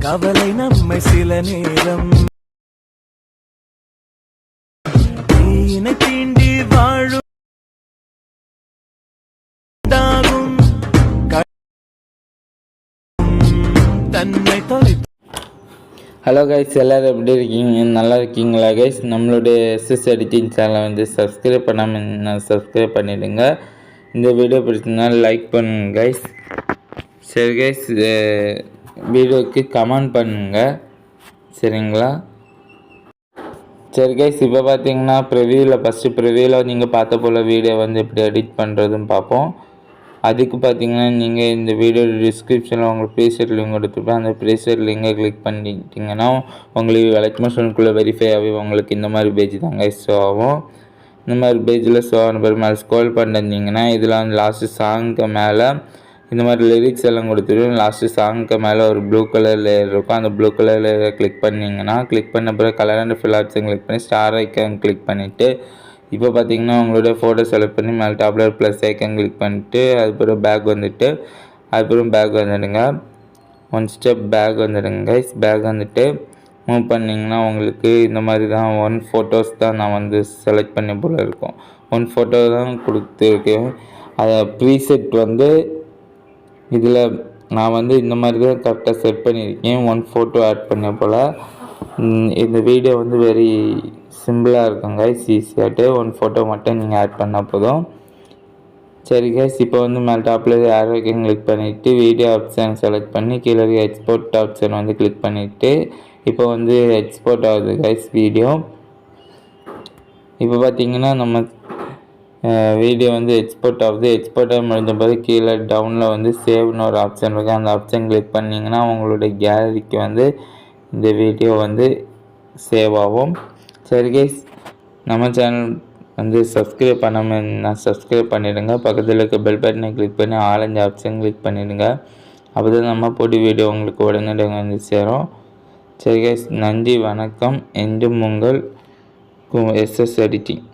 கவலை நம்மை சில நேரம் தீயினை தீண்டி வாழும் தன்னை தொலை. ஹலோ கைஸ், எல்லோரும் எப்படி இருக்கீங்க? நல்லா இருக்கீங்களா கைஸ்? நம்மளுடைய எஸ்எஸ் எடிட்டிங் சேனலை வந்து சப்ஸ்கிரைப் பண்ணாமல் சப்ஸ்கிரைப் பண்ணிவிடுங்க. இந்த வீடியோ பிடிச்சிருந்தா லைக் பண்ணுங்க கைஸ். சரி கைஸ், வீடியோக்கு கமெண்ட் பண்ணுங்கள், சரிங்களா? சரி கைஸ், இப்போ பார்த்தீங்கன்னா ஃபஸ்ட்டு ப்ரிவியூவில் நீங்கள் பார்த்த போல் வீடியோ வந்து எப்படி எடிட் பண்ணுறதுன்னு பார்ப்போம். அதுக்கு பார்த்தீங்கன்னா நீங்கள் இந்த வீடியோ டிஸ்கிரிப்ஷனில் உங்களுக்கு ப்ரீசெட் லிங்க் கொடுத்துருப்பேன். அந்த ப்ரீசெட் லிங்கை கிளிக் பண்ணிட்டீங்கன்னா உங்களுக்கு எலக்ட்ரிமோஷனுக்குள்ளே வெரிஃபை ஆகி உங்களுக்கு இந்த மாதிரி பேஜ் தாங்க ஷோ ஆகும். இந்த மாதிரி பேஜில் ஷோ ஆன பிறகு மேலே ஸ்க்ரோல் பண்ணிருந்தீங்கன்னா இதில் வந்து லாஸ்ட்டு சாங்க்கு மேலே இந்த மாதிரி லிரிக்ஸ் எல்லாம் கொடுத்துருவோம். லாஸ்ட்டு சாங்க்கு மேலே ஒரு ப்ளூ கலர் லேயர் இருக்கும். அந்த ப்ளூ கலர் லேயரை கிளிக் பண்ணிங்கன்னா கிளிக் பண்ண பிறகு colour and fill option click பண்ணி ஸ்டார் ஐக்கான் கிளிக் பண்ணிவிட்டு இப்போ பார்த்தீங்கன்னா உங்களுடைய ஃபோட்டோ செலக்ட் பண்ணி மேலே டாப்லர் ப்ளஸ் ஐக்கன் கிளிக் பண்ணிட்டு அதுக்கப்புறம் பேக் வந்துட்டு அதுக்கப்புறம் பேக் வந்துடுங்க. ஒன் ஸ்டெப் பேக் வந்துடுங்க கைஸ். பேக் வந்துட்டு மூவ் பண்ணிங்கன்னா உங்களுக்கு இந்த மாதிரி தான் ஒன் ஃபோட்டோஸ் தான் நான் வந்து செலக்ட் பண்ணி போல் இருக்கும். ஒன் ஃபோட்டோ தான் கொடுத்துருக்கேன். அதை ப்ரீசெட் வந்து இதில் நான் வந்து இந்த மாதிரி தான் கரெக்டாக செட் பண்ணியிருக்கேன். ஒன் ஃபோட்டோ ஆட் பண்ண போல். இந்த வீடியோ வந்து வெரி சிம்பிளாக இருக்கும் கைஸ். ஈஸியாகிட்டு ஒன் ஃபோட்டோ மட்டும் நீங்கள் ஆட் பண்ணால் போதும். சரி கைஸ், இப்போ வந்து மேலே டாப்பில் ஆரோ ஐக்கன் கிளிக் பண்ணிவிட்டு வீடியோ ஆப்ஷன் செலக்ட் பண்ணி கீழே எக்ஸ்போர்ட் ஆப்ஷன் வந்து கிளிக் பண்ணிவிட்டு இப்போ வந்து எக்ஸ்போர்ட் ஆகுது கைஸ் வீடியோ. இப்போ பார்த்தீங்கன்னா நம்ம வீடியோ வந்து எக்ஸ்போர்ட் ஆகுது. எக்ஸ்போர்ட் ஆகி முடிஞ்ச போது கீழே டவுனில் வந்து சேவ்னு ஒரு ஆப்ஷன் இருக்குது. அந்த ஆப்ஷன் கிளிக் பண்ணிங்கன்னா உங்களுடைய கேலரிக்கு வந்து இந்த வீடியோ வந்து சேவ் ஆகும். சரி கைஸ், நம்ம சேனல் வந்து சப்ஸ்கிரைப் பண்ணாமல் சப்ஸ்கிரைப் பண்ணிவிடுங்க. பக்கத்தில் இருக்க பெல் பட்டனை கிளிக் பண்ணி ஆரஞ்சு ஆப்ஷன் கிளிக் பண்ணிவிடுங்க. அப்போ தான் நம்ம போட்டு வீடியோ உங்களுக்கு உடனடியாக வந்து சேரும். சரி கைஸ், நன்றி, வணக்கம். என்றும் உங்கள் எஸ்எஸ் எடிட்டிங்.